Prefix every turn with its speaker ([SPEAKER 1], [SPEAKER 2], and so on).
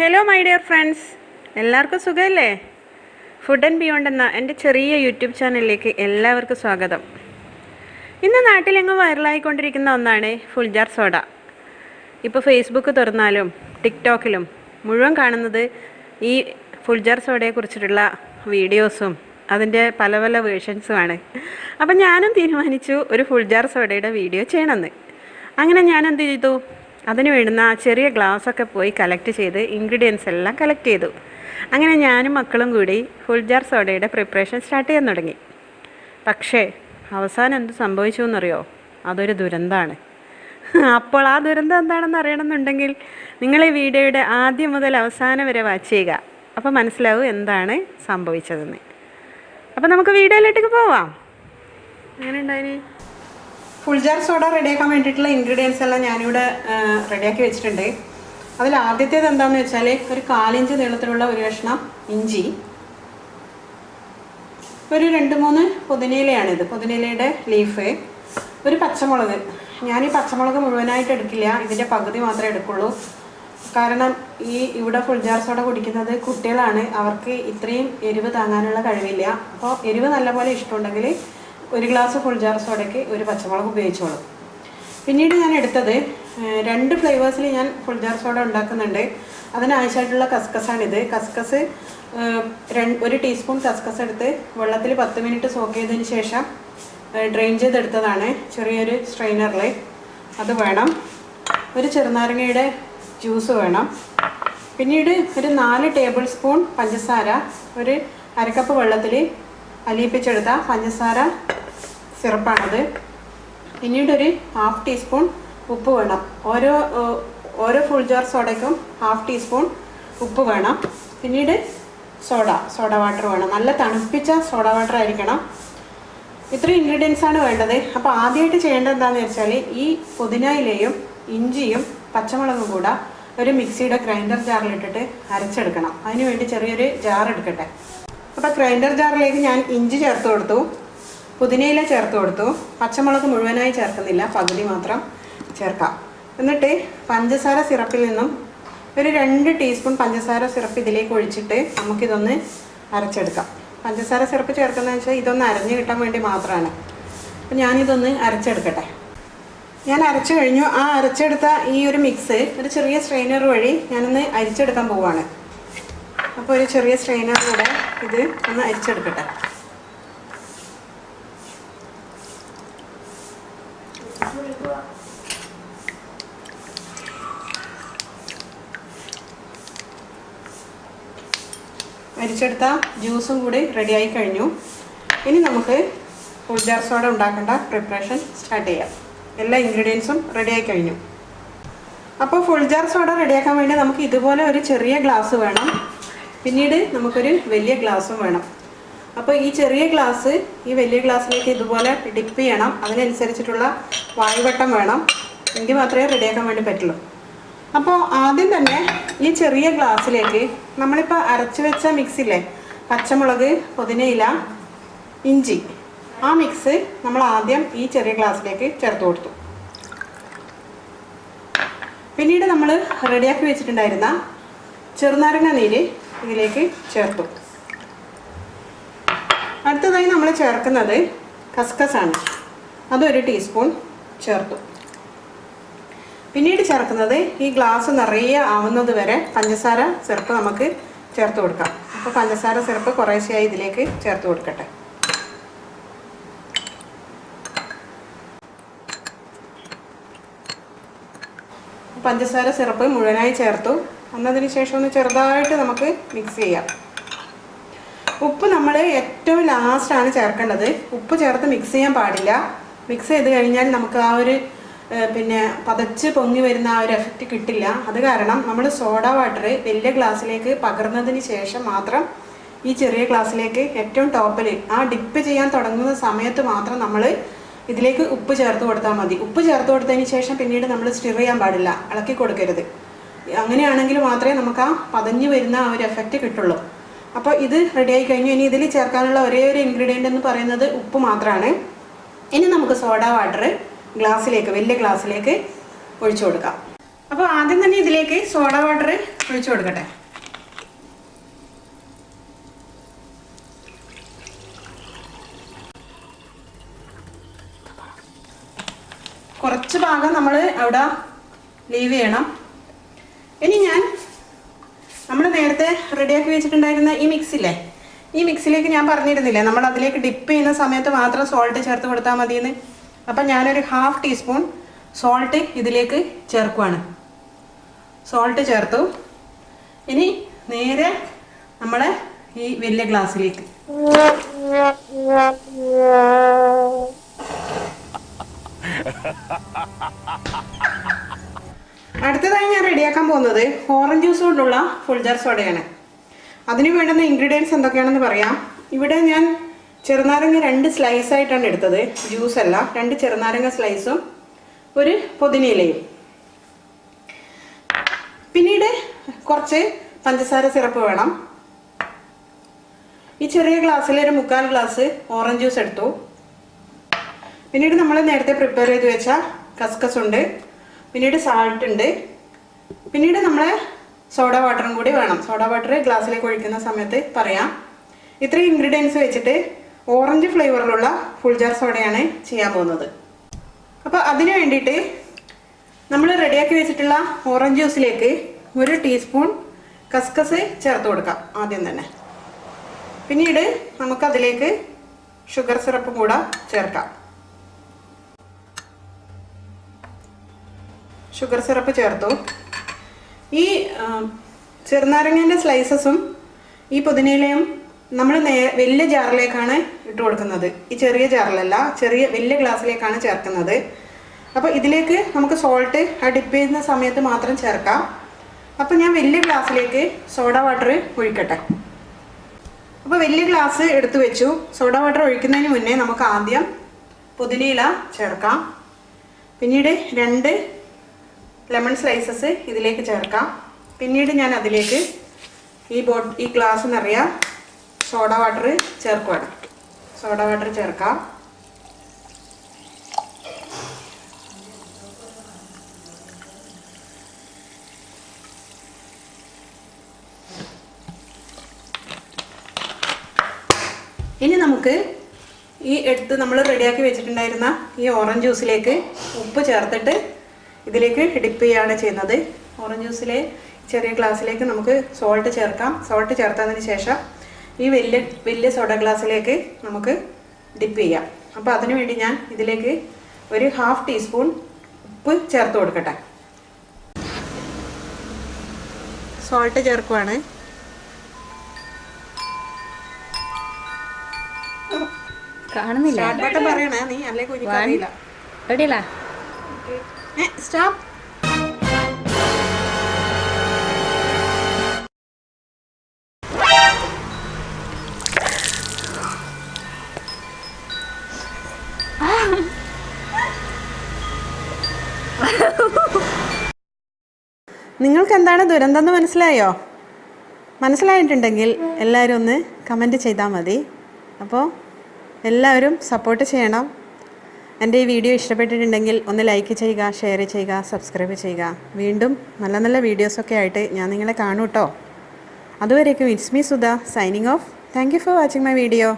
[SPEAKER 1] Hello my dear friends, എല്ലാവർക്കും സുഖമല്ലേ? Food and beyond എന്ന എൻ്റെ ചെറിയ യൂട്യൂബ് ചാനലിലേക്ക് എല്ലാവർക്കും സ്വാഗതം. ഇന്ന് നാട്ടിലെങ്ങും വൈറലായിക്കൊണ്ടിരിക്കുന്ന ഒന്നാണ് ഫുൾജാർ സോഡ. ഇപ്പോൾ ഫേസ്ബുക്ക് തുറന്നാലും ടിക്ടോക്കിലും മുഴുവൻ കാണുന്നത് ഈ ഫുൾജാർ സോഡയെക്കുറിച്ചിട്ടുള്ള വീഡിയോസും അതിൻ്റെ പല പല വേർഷൻസുമാണ്. അപ്പം ഞാനും തീരുമാനിച്ചു ഒരു ഫുൾജാർ സോഡയുടെ വീഡിയോ ചെയ്യണമെന്ന്. അങ്ങനെ ഞാൻ എന്ത് ചെയ്തു, അതിന് വേണ്ടുന്ന ചെറിയ ഗ്ലാസ്സൊക്കെ പോയി കളക്ട് ചെയ്ത് ഇൻഗ്രീഡിയൻസ് എല്ലാം കളക്ട് ചെയ്തു. അങ്ങനെ ഞാനും മക്കളും കൂടി ഫുൾജാർ സോഡയുടെ പ്രിപ്പറേഷൻ സ്റ്റാർട്ട് ചെയ്യാൻ തുടങ്ങി. പക്ഷേ അവസാനം എന്ത് സംഭവിച്ചു എന്നറിയോ? അതൊരു ദുരന്തമാണ്. അപ്പോൾ ആ ദുരന്തം എന്താണെന്ന് അറിയണമെന്നുണ്ടെങ്കിൽ നിങ്ങൾ ഈ വീഡിയോയുടെ ആദ്യം മുതൽ അവസാനം വരെ വാച്ച് ചെയ്യുക. അപ്പോൾ മനസ്സിലാവും എന്താണ് സംഭവിച്ചതെന്ന്. അപ്പോൾ നമുക്ക് വീഡിയോയിലേക്ക് പോവാം. എങ്ങനെ ഉണ്ടായിന്? ഫുൾജാർ സോഡ റെഡിയാക്കാൻ വേണ്ടിയിട്ടുള്ള ഇൻഗ്രീഡിയൻസ് എല്ലാം ഞാനിവിടെ റെഡിയാക്കി വെച്ചിട്ടുണ്ട്. അതിൽ ആദ്യത്തേത് എന്താണെന്ന് വെച്ചാൽ ഒരു 1/4 ഇഞ്ച് നീളത്തിലുള്ള ഒരു കഷ്ണം ഇഞ്ചി, ഒരു 2-3 പുതിനയിലയാണിത്, പുതിനയിലയുടെ ലീഫ്, ഒരു പച്ചമുളക്. ഞാൻ ഈ പച്ചമുളക് മുഴുവനായിട്ട് എടുക്കില്ല, ഇതിൻ്റെ പകുതി മാത്രമേ എടുക്കുള്ളൂ. കാരണം ഇവിടെ ഫുൾജാർ സോഡ കുടിക്കുന്നത് കുട്ടികളാണ്, അവർക്ക് ഇത്രയും എരിവ് താങ്ങാനുള്ള കഴിവില്ല. അപ്പോൾ എരിവ് നല്ലപോലെ ഇഷ്ടമുണ്ടെങ്കിൽ 1 ഗ്ലാസ് ഫുൾജാർ സോഡയ്ക്ക് ഒരു പച്ചമുളക് ഉപയോഗിച്ചോളൂ. പിന്നീട് ഞാൻ എടുത്തത് 2 ഫ്ലേവേഴ്സിൽ ഞാൻ ഫുൾജാർ സോഡ ഉണ്ടാക്കുന്നുണ്ട്. അതിനാവശ്യമായിട്ടുള്ള കസ്കസാണിത്. കസ്കസ് 1 ടീസ്പൂൺ കസ്കസ് എടുത്ത് വെള്ളത്തിൽ 10 മിനിറ്റ് സോക്ക് ചെയ്തതിന് ശേഷം ഡ്രെയിൻ ചെയ്തെടുത്തതാണ് ചെറിയൊരു സ്ട്രെയിനറിൽ. അത് വേണം. ഒരു ചെറുനാരങ്ങയുടെ ജ്യൂസ് വേണം. പിന്നീട് ഒരു 4 ടേബിൾ സ്പൂൺ പഞ്ചസാര, ഒരു 1/2 കപ്പ് വെള്ളത്തിൽ അലിയിപ്പിച്ചെടുത്ത പഞ്ചസാര സിറപ്പാണത്. പിന്നീട് ഒരു 1/2 ടീസ്പൂൺ ഉപ്പ് വേണം. ഓരോ ഫുൾജാർ സോഡയ്ക്കും 1/2 ടീസ്പൂൺ ഉപ്പ് വേണം. പിന്നീട് സോഡ വാട്ടർ വേണം. നല്ല തണുപ്പിച്ച സോഡ വാട്ടർ ആയിരിക്കണം. ഇത്രയും ഇൻഗ്രീഡിയൻസാണ് വേണ്ടത്. അപ്പോൾ ആദ്യമായിട്ട് ചെയ്യേണ്ടത് എന്താണെന്ന് വെച്ചാൽ ഈ പുതിനയിലയും ഇഞ്ചിയും പച്ചമുളകും കൂടെ ഒരു മിക്സിയുടെ ഗ്രൈൻഡർ ജാറിലിട്ടിട്ട് അരച്ചെടുക്കണം. അതിന് വേണ്ടി ചെറിയൊരു ജാർ എടുക്കട്ടെ. അപ്പോൾ ഗ്രൈൻഡർ ജാറിലേക്ക് ഞാൻ ഇഞ്ചി ചേർത്ത് കൊടുത്തു, പുതിനയില ചേർത്ത് കൊടുത്തു, പച്ചമുളക് മുഴുവനായി ചേർക്കുന്നില്ല, പകുതി മാത്രം ചേർക്കാം. എന്നിട്ട് പഞ്ചസാര സിറപ്പിൽ നിന്നും ഒരു 2 ടീസ്പൂൺ പഞ്ചസാര സിറപ്പ് ഇതിലേക്ക് ഒഴിച്ചിട്ട് നമുക്കിതൊന്ന് അരച്ചെടുക്കാം. പഞ്ചസാര സിറപ്പ് ചേർക്കുന്നതെന്ന് വെച്ചാൽ ഇതൊന്ന് അരഞ്ഞ് കിട്ടാൻ വേണ്ടി മാത്രമാണ്. അപ്പോൾ ഞാനിതൊന്ന് അരച്ചെടുക്കട്ടെ. ഞാൻ അരച്ചു കഴിഞ്ഞു. ആ അരച്ചെടുത്ത ഈ ഒരു മിക്സ് ഒരു ചെറിയ സ്ട്രെയിനർ വഴി ഞാനൊന്ന് അരിച്ചെടുക്കാൻ പോവുകയാണ്. അപ്പോൾ ഒരു ചെറിയ സ്ട്രെയിനറിലൂടെ ഇത് ഒന്ന് അരിച്ചെടുക്കട്ടെ. അരിച്ചെടുത്ത ജ്യൂസും കൂടി റെഡിയായി കഴിഞ്ഞു. ഇനി നമുക്ക് ഫുൾജാർ സോഡ ഉണ്ടാക്കേണ്ട പ്രിപ്പറേഷൻ സ്റ്റാർട്ട് ചെയ്യാം. എല്ലാ ഇൻഗ്രീഡിയൻസും റെഡിയായി കഴിഞ്ഞു. അപ്പോൾ ഫുൾജാർ സോഡ റെഡിയാക്കാൻ വേണ്ടി നമുക്ക് ഇതുപോലെ ഒരു ചെറിയ ഗ്ലാസ് വേണം. പിന്നീട് നമുക്കൊരു വലിയ ഗ്ലാസ്സും വേണം. അപ്പോൾ ഈ ചെറിയ ഗ്ലാസ് ഈ വലിയ ഗ്ലാസ്സിലേക്ക് ഇതുപോലെ ഡിപ്പ് ചെയ്യണം. അതിനനുസരിച്ചിട്ടുള്ള വായുവട്ടം വേണം. എങ്കിൽ മാത്രമേ റെഡിയാക്കാൻ വേണ്ടി പറ്റുള്ളൂ. അപ്പോൾ ആദ്യം തന്നെ ഈ ചെറിയ ഗ്ലാസ്സിലേക്ക് നമ്മളിപ്പോൾ അരച്ച് വെച്ച മിക്സില്ലേ, പച്ചമുളക്, പുതിനയില, ഇഞ്ചി, ആ മിക്സ് നമ്മൾ ആദ്യം ഈ ചെറിയ ഗ്ലാസ്സിലേക്ക് ചേർത്ത് കൊടുത്തു. പിന്നീട് നമ്മൾ റെഡിയാക്കി വെച്ചിട്ടുണ്ടായിരുന്ന ചെറുനാരങ്ങ നീര് ഇതിലേക്ക് ചേർത്തു. അടുത്തതായി നമ്മൾ ചേർക്കുന്നത് കസ്കസാണ്. അതൊരു ടീസ്പൂൺ ചേർത്തു. പിന്നീട് ചേർക്കുന്നത് ഈ ഗ്ലാസ് നിറയെ ആവുന്നത് വരെ പഞ്ചസാര സിറപ്പ് നമുക്ക് ചേർത്ത് കൊടുക്കാം. അപ്പോൾ പഞ്ചസാര സിറപ്പ് കുറേശ്ശെയായി ഇതിലേക്ക് ചേർത്ത് കൊടുക്കട്ടെ. പഞ്ചസാര സിറപ്പ് മുഴുവനായി ചേർത്തു. എന്നതിന് ശേഷം ഒന്ന് ചെറുതായിട്ട് നമുക്ക് മിക്സ് ചെയ്യാം. ഉപ്പ് നമ്മൾ ഏറ്റവും ലാസ്റ്റാണ് ചേർക്കേണ്ടത്. ഉപ്പ് ചേർത്ത് മിക്സ് ചെയ്യാൻ പാടില്ല. മിക്സ് ചെയ്ത് കഴിഞ്ഞാൽ നമുക്ക് ആ ഒരു പതച്ച് പൊങ്ങി വരുന്ന ആ ഒരു എഫക്റ്റ് കിട്ടില്ല. അത് കാരണം നമ്മൾ സോഡ വാട്ടർ വലിയ ഗ്ലാസ്സിലേക്ക് പകർന്നതിന് ശേഷം മാത്രം ഈ ചെറിയ ഗ്ലാസ്സിലേക്ക് ഏറ്റവും ടോപ്പിൽ ആ ഡിപ്പ് ചെയ്യാൻ തുടങ്ങുന്ന സമയത്ത് മാത്രം നമ്മൾ ഇതിലേക്ക് ഉപ്പ് ചേർത്ത് കൊടുത്താൽ മതി. ഉപ്പ് ചേർത്ത് കൊടുത്തതിന് ശേഷം പിന്നീട് നമ്മൾ സ്റ്റിർ ചെയ്യാൻ പാടില്ല, ഇളക്കി കൊടുക്കരുത്. അങ്ങനെയാണെങ്കിൽ മാത്രമേ നമുക്ക് ആ പതഞ്ഞു വരുന്ന ആ ഒരു എഫക്റ്റ് കിട്ടുള്ളൂ. അപ്പോൾ ഇത് റെഡിയായി കഴിഞ്ഞു. ഇനി ഇതിൽ ചേർക്കാനുള്ള ഒരേ ഒരു ഇൻഗ്രീഡിയൻ്റ് എന്ന് പറയുന്നത് ഉപ്പ് മാത്രമാണ്. ഇനി നമുക്ക് സോഡ വാട്ടർ ഗ്ലാസ്സിലേക്ക്, വലിയ ഗ്ലാസ്സിലേക്ക് ഒഴിച്ചു കൊടുക്കാം. അപ്പോൾ ആദ്യം തന്നെ ഇതിലേക്ക് സോഡ വാട്ടർ ഒഴിച്ചു കൊടുക്കട്ടെ. കുറച്ച് ഭാഗം നമ്മൾ അവിടെ ലീവ് ചെയ്യണം. ഇനി നമ്മൾ നേരത്തെ റെഡിയാക്കി വെച്ചിട്ടുണ്ടായിരുന്ന ഈ മിക്സില്ലേ, ഈ മിക്സിലേക്ക് ഞാൻ പറഞ്ഞിരുന്നില്ലേ നമ്മൾ അതിലേക്ക് ഡിപ്പ് ചെയ്യുന്ന സമയത്ത് മാത്രം സോൾട്ട് ചേർത്ത് കൊടുത്താൽ മതിയെന്ന്. അപ്പം ഞാനൊരു 1/2 ടീസ്പൂൺ സോൾട്ട് ഇതിലേക്ക് ചേർക്കുവാണ്. സോൾട്ട് ചേർത്തു. ഇനി നേരെ നമ്മൾ ഈ വലിയ ഗ്ലാസ്സിലേക്ക് അടുത്തതായി ഞാൻ റെഡിയാക്കാൻ പോകുന്നത് ഓറഞ്ച് ജ്യൂസ് കൊണ്ടുള്ള ഫുൾജാർ സോഡയാണ്. അതിന് വേണ്ടുന്ന ഇൻഗ്രീഡിയൻസ് എന്തൊക്കെയാണെന്ന് പറയാം. ഇവിടെ ഞാൻ ചെറുനാരങ്ങ 2 സ്ലൈസ് ആയിട്ടാണ് എടുത്തത്, ജ്യൂസ് അല്ല. 2 ചെറുനാരങ്ങ സ്ലൈസും ഒരു പുതിനയിലയും. പിന്നീട് കുറച്ച് പഞ്ചസാര സിറപ്പ് വേണം. ഈ ചെറിയ ഗ്ലാസ്സിൽ ഒരു 3/4 ഗ്ലാസ് ഓറഞ്ച് ജ്യൂസ് എടുത്തു. പിന്നീട് നമ്മൾ നേരത്തെ പ്രിപ്പയർ ചെയ്ത് വെച്ച കസ്കസ് ഉണ്ട്. പിന്നീട് സാൾട്ട് ഉണ്ട്. പിന്നീട് നമ്മൾ സോഡ വാട്ടറും കൂടി വേണം. സോഡ വാട്ടർ ഗ്ലാസ്സിലേക്ക് ഒഴിക്കുന്ന സമയത്ത് പറയാം. ഇത്രയും ഇൻഗ്രീഡിയൻസ് വെച്ചിട്ട് ഓറഞ്ച് ഫ്ലേവറിലുള്ള ഫുൾജാർ സോഡയാണ് ചെയ്യാൻ പോകുന്നത്. അപ്പോൾ അതിന് വേണ്ടിയിട്ട് നമ്മൾ റെഡിയാക്കി വെച്ചിട്ടുള്ള ഓറഞ്ച് ജ്യൂസിലേക്ക് 1 ടീസ്പൂൺ കസ്കസ് ചേർത്ത് കൊടുക്കാം ആദ്യം തന്നെ. പിന്നീട് നമുക്കതിലേക്ക് ഷുഗർ സിറപ്പും കൂടെ ചേർക്കാം. ഷുഗർ സിറപ്പ് ചേർത്തു. ഈ ചെറുനാരങ്ങേൻ്റെ സ്ലൈസസും ഈ പുതിനയിലയും നമ്മൾ വലിയ ജാറിലേക്കാണ് ഇട്ട് കൊടുക്കുന്നത്. ഈ ചെറിയ ജാറിലല്ല, വലിയ ഗ്ലാസ്സിലേക്കാണ് ചേർക്കുന്നത്. അപ്പോൾ ഇതിലേക്ക് നമുക്ക് സോൾട്ട് ഡിപ്പ് ചെയ്യുന്ന സമയത്ത് മാത്രം ചേർക്കാം. അപ്പോൾ ഞാൻ വലിയ ഗ്ലാസ്സിലേക്ക് സോഡ വാട്ടർ ഒഴിക്കട്ടെ. അപ്പോൾ വലിയ ഗ്ലാസ് എടുത്തു വെച്ചു. സോഡ വാട്ടർ ഒഴിക്കുന്നതിന് മുന്നേ നമുക്ക് ആദ്യം പുതിനയില ചേർക്കാം. പിന്നീട് 2 ലെമൺ സ്ലൈസസ് ഇതിലേക്ക് ചേർക്കാം. പിന്നീട് ഞാൻ അതിലേക്ക് ഈ ഗ്ലാസ് നിറയെ സോഡ വാട്ടർ ചേർക്കുകയാണ്. സോഡ വാട്ടർ ചേർക്കാം. ഇനി നമുക്ക് നമ്മൾ റെഡിയാക്കി വെച്ചിട്ടുണ്ടായിരുന്ന ഈ ഓറഞ്ച് ജ്യൂസിലേക്ക് ഉപ്പ് ചേർത്തിട്ട് ഇതിലേക്ക് ഡിപ്പ് ചെയ്യുകയാണ് ചെയ്യുന്നത്. ഓറഞ്ച് ജ്യൂസിലെ ചെറിയ ഗ്ലാസ്സിലേക്ക് നമുക്ക് സോൾട്ട് ചേർക്കാം. സോൾട്ട് ചേർത്തതിന് ശേഷം ഈ വലിയ സോഡ ഗ്ലാസ്സിലേക്ക് നമുക്ക് ഡിപ്പ് ചെയ്യാം. അപ്പോൾ അതിനു വേണ്ടി ഞാൻ ഇതിലേക്ക് ഒരു 1/2 ടീസ്പൂൺ ഉപ്പ് ചേർത്ത് കൊടുക്കട്ടെ. സോൾട്ട് ചേർക്കുവാണ്.
[SPEAKER 2] കാണുന്നില്ല,
[SPEAKER 1] പറയണേ നീ അല്ലേ കുഞ്ഞില്ല.
[SPEAKER 2] റെഡിയല്ല?
[SPEAKER 1] സ്റ്റോപ്പ്. നിങ്ങൾക്ക് എന്താണ് ദുരന്തം എന്ന് മനസ്സിലായോ? മനസ്സിലായിട്ടുണ്ടെങ്കിൽ എല്ലാവരും ഒന്ന് കമൻറ്റ് ചെയ്താൽ മതി. അപ്പോൾ എല്ലാവരും സപ്പോർട്ട് ചെയ്യണം. എൻ്റെ ഈ വീഡിയോ ഇഷ്ടപ്പെട്ടിട്ടുണ്ടെങ്കിൽ ഒന്ന് ലൈക്ക് ചെയ്യുക, ഷെയർ ചെയ്യുക, സബ്സ്ക്രൈബ് ചെയ്യുക. വീണ്ടും നല്ല നല്ല വീഡിയോസൊക്കെ ആയിട്ട് ഞാൻ നിങ്ങളെ കാണൂ കേട്ടോ. അതുവരേക്കും it's me Sudha signing off. Thank you for watching my video.